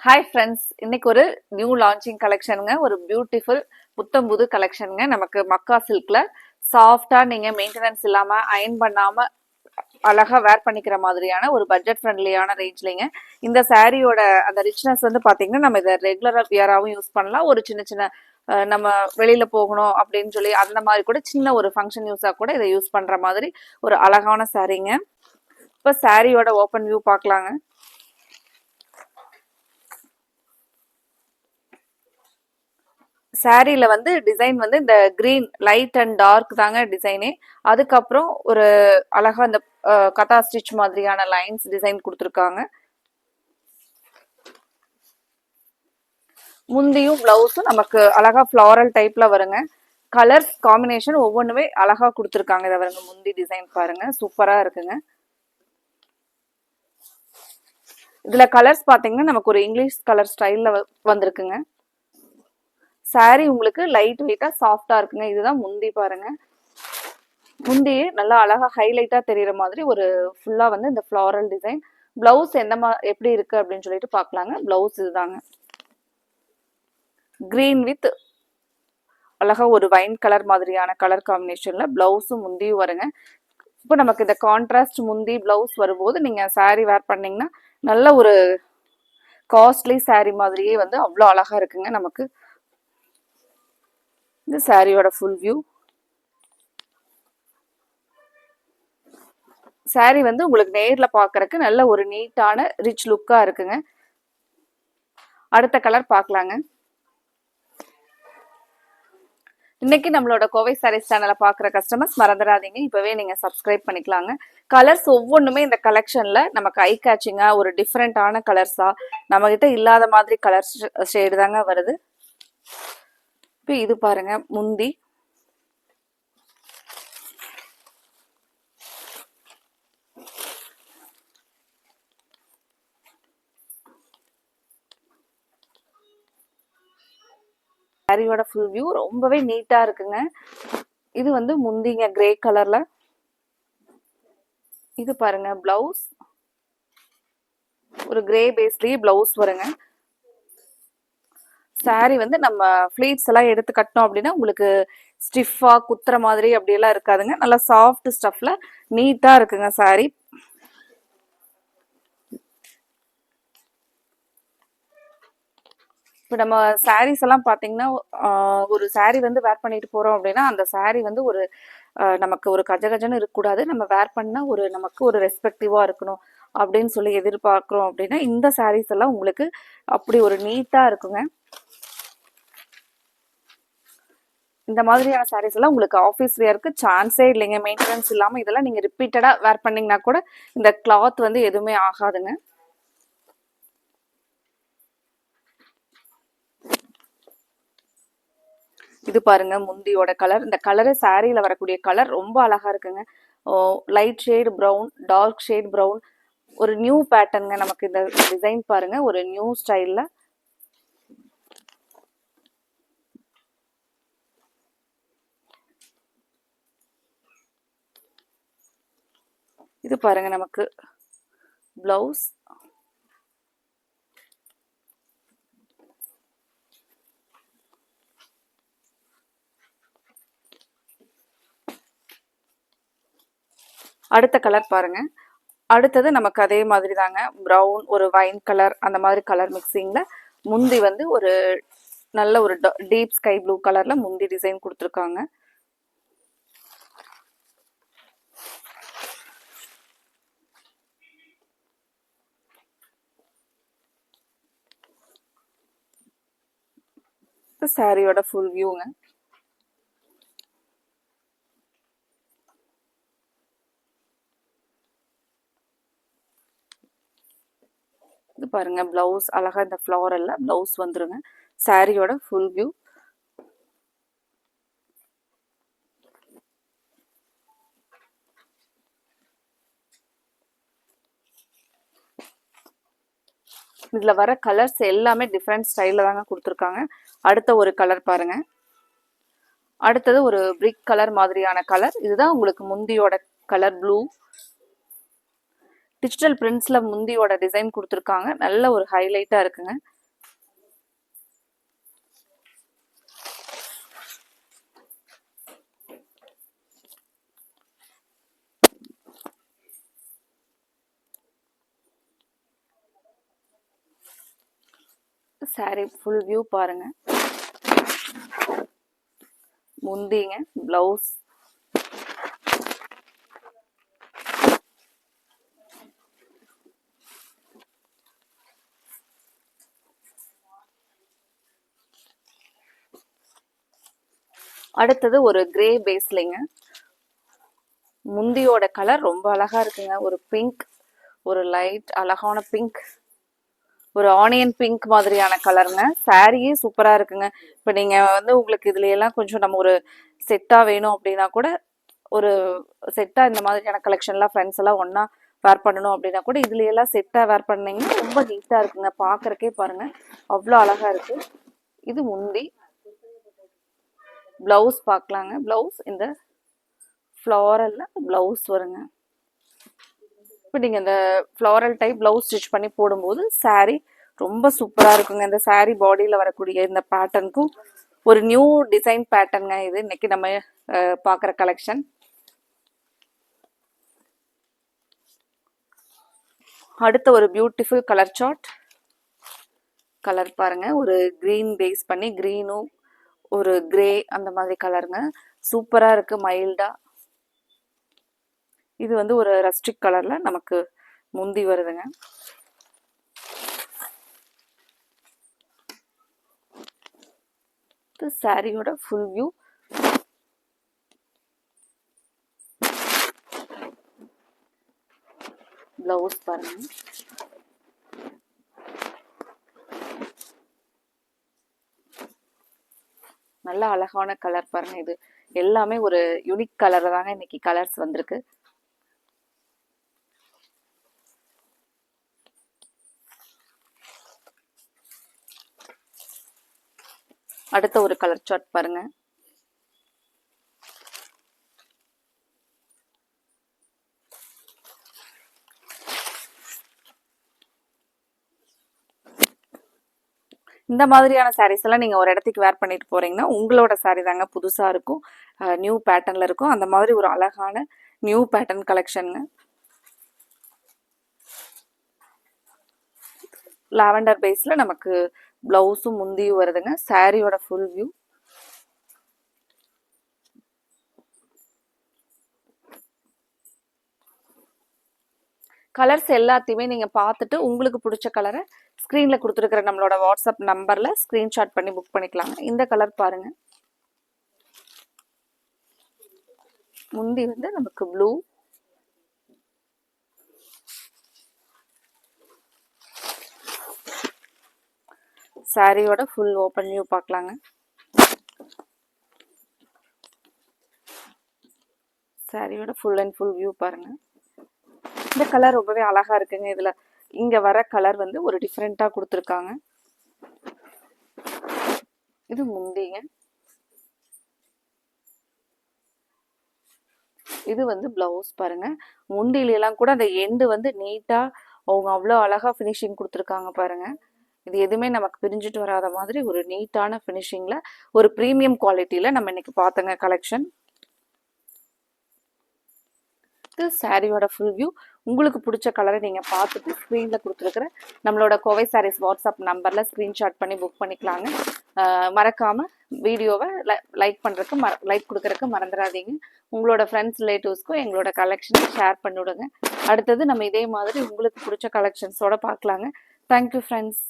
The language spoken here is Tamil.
ஹாய் ஃப்ரெண்ட்ஸ், இன்னைக்கு ஒரு நியூ லான்ச்சிங் கலெக்ஷனுங்க. ஒரு பியூட்டிஃபுல் புத்தம்புது கலெக்ஷனுங்க. நமக்கு மக்கா சில்க்ல சாஃப்டா நீங்க மெயின்டெனன்ஸ் இல்லாம அயன் பண்ணாம அழகா வேர் பண்ணிக்கிற மாதிரியான ஒரு பட்ஜெட் ஃப்ரெண்ட்லியான ரேஞ்ச்லிங்க. இந்த சாரியோட அந்த ரிச்னஸ் வந்து பாத்தீங்கன்னா நம்ம இதை ரெகுலரா வியராகவும் யூஸ் பண்ணலாம். ஒரு சின்ன சின்ன நம்ம வெளியில போகணும் அப்படின்னு சொல்லி அந்த மாதிரி கூட சின்ன ஒரு ஃபங்க்ஷன் யூஸா கூட இதை யூஸ் பண்ற மாதிரி ஒரு அழகான சாரீங்க. இப்போ சாரியோட ஓப்பன் வியூ பார்க்கலாங்க. சாரியில வந்து டிசைன் வந்து இந்த கிரீன் லைட் அண்ட் டார்க் தாங்க டிசைனே. அதுக்கப்புறம் ஒரு அழகா இந்த கதா ஸ்டிச் மாதிரியான லைன்ஸ் டிசைன் கொடுத்துருக்காங்க. முந்தியும் பிளவுஸும் நமக்கு அழகா ஃப்ளாரல் டைப்ல வருங்க. கலர்ஸ் காம்பினேஷன் ஒவ்வொன்றுமே அழகா கொடுத்துருக்காங்க. இதை வருங்க முந்தி டிசைன் பாருங்க, சூப்பரா இருக்குங்க. இதுல கலர்ஸ் பாத்தீங்கன்னா நமக்கு ஒரு இங்கிலீஷ் கலர் ஸ்டைல்ல வந்திருக்குங்க. சாரி உங்களுக்கு லைட் வெயிட்டா சாஃப்டா இருக்குங்க. இதுதான் முந்தி பாருங்க. முந்தியே நல்லா அழகா ஹைலைட்டா தெரியுற மாதிரி ஒரு ஃபுல்லா வந்து இந்த ஃப்ளாரல் டிசைன். பிளவுஸ் எப்படி இருக்கு அப்படின்னு சொல்லிட்டு பார்க்கலாங்க. பிளவுஸ் இதுதாங்க, கிரீன் வித் அழகா ஒரு வைன் கலர் மாதிரியான கலர் காம்பினேஷன்ல பிளவுஸும் முந்தியும் வருங்க. இப்போ நமக்கு இந்த கான்ட்ராஸ்ட் முந்தி பிளவுஸ் வரும்போது நீங்க சாரி வேர் பண்ணீங்கன்னா நல்ல ஒரு காஸ்ட்லி சாரி மாதிரியே வந்து அவ்வளோ அழகா இருக்குங்க. நமக்கு இந்த சாரியோட ஃபுல் வியூ. சாரி வந்து உங்களுக்கு நேர்ல பாக்குறதுக்கு நல்ல ஒரு நீட்டான ரிச் லுக்கா இருக்குங்க. அடுத்த கலர் பார்க்கலாங்க. இன்னைக்கு நம்மளோட கோவை சாரீஸ் சேனலை பார்க்குற கஸ்டமர்ஸ் மறந்துடாதீங்க, இப்பவே நீங்க சப்ஸ்கிரைப் பண்ணிக்கலாங்க. கலர்ஸ் ஒவ்வொன்றுமே இந்த கலெக்ஷன்ல நமக்கு ஐ கேச்சிங்கா ஒரு டிஃப்ரெண்டான கலர்ஸா நம்ம கிட்ட இல்லாத மாதிரி கலர் ஷேடு தாங்க வருது. இப்போ இது பாருங்க முந்தி. சாரியோட ஃபுல் வியூ ரொம்பவே நீட்டா இருக்குங்க. இது வந்து முந்திங்க கிரே கலர்ல. இது பாருங்க பிளவுஸ், ஒரு கிரே பேஸ்லயே பிளவுஸ் வருங்க. சாரி வந்து நம்ம ஃபிளீட்ஸ் எல்லாம் எடுத்து கட்டணும் அப்படின்னா உங்களுக்கு ஸ்டிஃபா குத்துற மாதிரி அப்படியெல்லாம் இருக்காதுங்க. நல்லா சாஃப்ட் ஸ்டஃப்ல நீட்டா இருக்குங்க சாரி. இப்போ நம்ம சாரீஸ் எல்லாம் பார்த்தீங்கன்னா ஒரு சாரீ வந்து வேர் பண்ணிட்டு போறோம் அப்படின்னா அந்த சாரீ வந்து ஒரு நமக்கு ஒரு கஜகஜன்னு இருக்கக்கூடாது. நம்ம வேர் பண்ணா ஒரு நமக்கு ஒரு ரெஸ்பெக்டிவா இருக்கணும் அப்படின்னு சொல்லி எதிர்பார்க்குறோம் அப்படின்னா இந்த சாரீஸ் எல்லாம் உங்களுக்கு அப்படி ஒரு நீட்டா இருக்குங்க. இந்த மாதிரியான சாரீஸ் எல்லாம் உங்களுக்கு ஆஃபீஸ் வேருக்கு சான்ஸே இல்லைங்க. மெயின்டெனன்ஸ் இல்லாமல் இதெல்லாம் நீங்கள் ரிப்பீட்டடாக வேர் பண்ணிங்கன்னா கூட இந்த கிளாத் வந்து எதுவுமே ஆகாதுங்க. இது பாருங்க முந்தியோட கலர். இந்த கலரு சாரியில வரக்கூடிய கலர் ரொம்ப அழகா இருக்குங்க. Light shade brown, dark shade brown, ஒரு நியூ பேட்டர்னுங்க. நமக்கு இந்த டிசைன் பாருங்க ஒரு நியூ ஸ்டைல்ல. இது பாருங்க நமக்கு பிளவுஸ். அடுத்த கலர் பாருங்க. அடுத்தது நமக்கு அதே மாதிரி தாங்க, ப்ரௌன் ஒரு வைன் கலர் அந்த மாதிரி கலர் மிக்சிங்ல முந்தி வந்து ஒரு நல்ல ஒரு டீப் ஸ்கை ப்ளூ கலர்ல முந்தி டிசைன் கொடுத்துருக்காங்க. சாரியோட ஃபுல் வியூங்க. இது பாருங்க பிளவுஸ் அழகா இந்த ஃப்ளாரல்ல பிளவுஸ் வந்துருங்க. சாரியோட ஃபுல் வியூ. இதுல வர கலர்ஸ் எல்லாமே டிஃப்ரெண்ட் ஸ்டைல்ல தாங்க கொடுத்துருக்காங்க. அடுத்த ஒரு கலர் பாருங்க. அடுத்தது ஒரு பிரிக் கலர் மாதிரியான கலர். இதுதான் உங்களுக்கு முந்தியோட கலர் ப்ளூ. டிஜிட்டல் பிரிண்ட்ஸ்ல முந்தியோட டிசைன் கொடுத்துருக்காங்க. நல்ல ஒரு ஹைலைட்டா இருக்குங்க. சாரி ஃபுல் வியூ பாருங்க. முந்திங்க, பிளவுஸ், அடுத்தது ஒரு கிரே பேஸ்லிங்க. முந்தியோட கலர் ரொம்ப அழகா இருக்குங்க. ஒரு பிங்க், ஒரு லைட் அழகான பிங்க், ஒரு ஆனியன் பிங்க் மாதிரியான கலருங்க. சாரியே சூப்பரா இருக்குங்க. இப்போ நீங்க வந்து உங்களுக்கு இதுல எல்லாம் கொஞ்சம் நம்ம ஒரு செட்டா வேணும் அப்படின்னா கூட, ஒரு செட்டா இந்த மாதிரியான கலெக்ஷன்லாம் ஃப்ரெண்ட்ஸ் எல்லாம் ஒன்னா வேர் பண்ணணும் அப்படின்னா கூட இதுல எல்லாம் செட்டா வேர் பண்ணீங்கன்னா ரொம்ப நீட்டா இருக்குங்க. பாக்குறக்கே பாருங்க அவ்வளோ அழகா இருக்கு. இது முந்தி. பிளவுஸ் பார்க்கலாங்க. பிளவுஸ் இந்த ஃப்ளாரல்ல பிளவுஸ் வருங்க. இப்போ நீங்கள் இந்த ஃப்ளாரல் டைப் பிளவுஸ் ஸ்டிச் பண்ணி போடும்போது சாரீ ரொம்ப சூப்பராக இருக்குங்க. இந்த சாரீ பாடியில் வரக்கூடிய இந்த பேட்டர்னுக்கும் ஒரு நியூ டிசைன் பேட்டர்னுங்க இது இன்னைக்கு நம்ம பார்க்குற கலெக்ஷன். அடுத்த ஒரு பியூட்டிஃபுல் கலர் சார்ட். கலர் பாருங்க, ஒரு கிரீன் பேஸ் பண்ணி கிரீனும் ஒரு கிரே அந்த மாதிரி கலருங்க. சூப்பராக இருக்கு, மைல்டா. இது வந்து ஒரு ரஸ்டிக் கலர்ல நமக்கு முந்தி வருதுங்க. சாரியோட ஃபுல் வியூ. பிளவுஸ் பாருங்க. நல்ல அழகான கலர் பாருங்க. இது எல்லாமே ஒரு யூனிக் கலர் தாங்க இன்னைக்கு கலர்ஸ் வந்திருக்கு. அடுத்த ஒரு கலர் சார்ட் பாருங்க. இந்த மாதிரியான சாரீஸ் எல்லாம் நீங்க ஒரு இடத்துக்கு வேர் பண்ணிட்டு போறீங்கன்னா உங்களோட சாரீ தாங்க புதுசா இருக்கும், நியூ பேட்டர்ன்ல இருக்கும். அந்த மாதிரி ஒரு அழகான நியூ பேட்டர்ன் கலெக்ஷனுங்க. லாவெண்டர் பேஸ்ல நமக்கு பிளவுஸும் முந்தியும் வருதுங்க. சாரியோட ஃபுல் வியூ. கலர்ஸ் எல்லாத்தையுமே நீங்க பார்த்துட்டு உங்களுக்கு பிடிச்ச கலரை ஸ்க்ரீன்ல கொடுத்துருக்கிற நம்மளோட வாட்ஸ்அப் நம்பர்ல ஸ்கிரீன்ஷாட் பண்ணி புக் பண்ணிக்கலாங்க. இந்த கலர் பாருங்க. முந்தி வந்து நமக்கு ப்ளூ, சாரியோட ஃபுல் ஓப்பன் வியூ பார்க்கலாங்க. சாரியோட ஃபுல் அண்ட் ஃபுல் வியூ பாருங்க. இந்த கலர் ரொம்பவே அழகா இருக்குங்க. இதுல இங்க வர கலர் வந்து ஒரு டிஃப்ரெண்டா கொடுத்துருக்காங்க. இது முந்திங்க. இது வந்து பிளவுஸ் பாருங்க. முந்தியில எல்லாம் கூட அந்த எண்டு வந்து நீட்டா அவங்க அவ்வளோ அழகா ஃபினிஷிங் கொடுத்துருக்காங்க பாருங்க. இது எதுவுமே நமக்கு பிரிஞ்சுட்டு வராத மாதிரி ஒரு நீட்டான ஃபினிஷிங்ல ஒரு ப்ரீமியம் குவாலிட்டியில நம்ம இன்னைக்கு பார்த்தோங்க கலெக்ஷன். சாரியோட ஃபுல் வியூ. உங்களுக்கு பிடிச்ச கலரை நீங்கள் பார்த்துட்டு ஸ்க்ரீனில் கொடுத்துருக்குற நம்மளோட கோவை சாரீஸ் வாட்ஸ்அப் நம்பரில் ஸ்க்ரீன்ஷாட் பண்ணி புக் பண்ணிக்கலாங்க. மறக்காமல் வீடியோவை லைக் பண்ணுறதுக்கு லைக் கொடுக்குறதுக்கு மறந்துடாதீங்க. உங்களோட ஃப்ரெண்ட்ஸ் ரிலேட்டிவ்ஸ்க்கும் எங்களோட கலெக்ஷனை ஷேர் பண்ணிவிடுங்க. அடுத்தது நம்ம இதே மாதிரி உங்களுக்கு பிடிச்ச கலெக்ஷன்ஸோட பார்க்கலாங்க. Thank you friends.